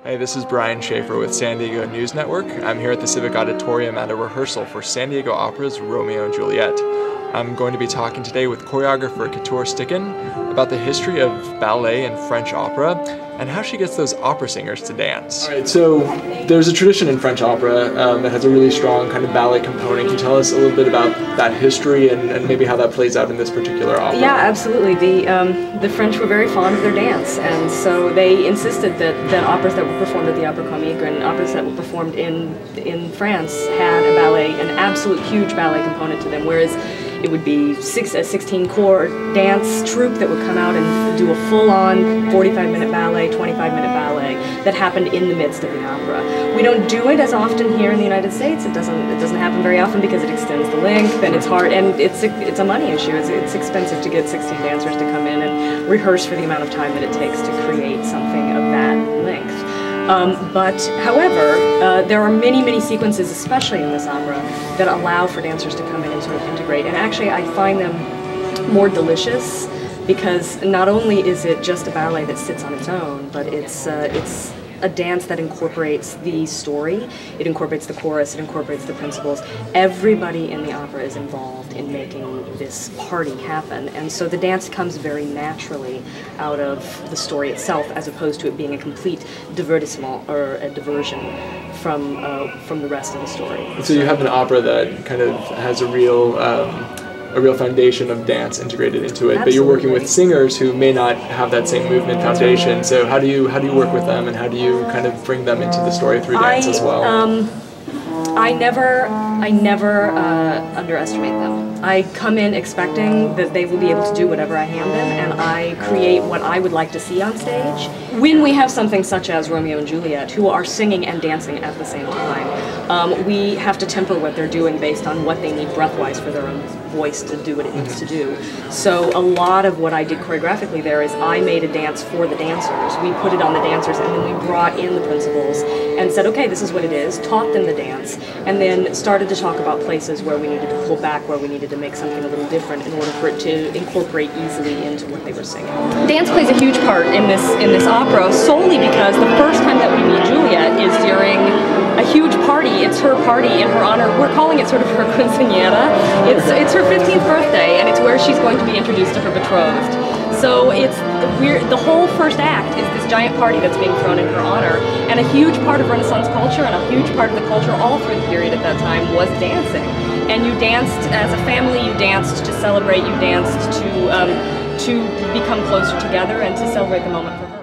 Hey, this is Brian Schaefer with San Diego News Network. I'm here at the Civic Auditorium at a rehearsal for San Diego Opera's Romeo and Juliet. I'm going to be talking today with choreographer Couture Sticken about the history of ballet and French opera and how she gets those opera singers to dance. All right, so there's a tradition in French opera that has a really strong kind of ballet component. Can you tell us a little bit about that history and maybe how that plays out in this particular opera? Yeah, absolutely. The French were very fond of their dance, and so they insisted that operas that were performed at the Opera Comique and operas that were performed in France had a ballet, an absolute huge ballet component to them, whereas it would be a 16-corps dance troupe that would come out and do a full-on 45-minute ballet, 25-minute ballet that happened in the midst of the opera. We don't do it as often here in the United States. It doesn't happen very often because it extends the length and it's hard, and it's a money issue. It's expensive to get 16 dancers to come in and rehearse for the amount of time that it takes to create something of that length. However, there are many sequences, especially in this opera, that allow for dancers to come in and sort of integrate. And actually, I find them more delicious because not only is it just a ballet that sits on its own, but it's a dance that incorporates the story, it incorporates the chorus, it incorporates the principals. Everybody in the opera is involved in making this party happen, and so the dance comes very naturally out of the story itself, as opposed to it being a complete divertissement or a diversion from the rest of the story. So you have an opera that kind of has a real foundation of dance integrated into it, Absolutely. But you're working with singers who may not have that same movement foundation. So how do you work with them, and how do you kind of bring them into the story through dance as well? I never underestimate them. I come in expecting that they will be able to do whatever I hand them, and I create what I would like to see on stage. When we have something such as Romeo and Juliet, who are singing and dancing at the same time, we have to temper what they're doing based on what they need breath-wise for their own voice to do what it needs to do. So a lot of what I did choreographically there is I made a dance for the dancers. We put it on the dancers, and then we brought in the principals and said, okay, this is what it is, taught them the dance, and then started to talk about places where we needed to pull back, where we needed to make something a little different in order for it to incorporate easily into what they were singing. Dance plays a huge part in this opera, solely because the first time that we meet Juliet is during a huge party. It's her party in her honor. We're calling it sort of her quinceañera. It's her 15th birthday, and it's where she's going to be introduced to her betrothed. So the whole first act is this giant party that's being thrown in her honor, and a huge part of Renaissance culture and a huge part of the culture all through the period at that time was dancing. And you danced as a family, you danced to celebrate, you danced to become closer together and to celebrate the moment for her.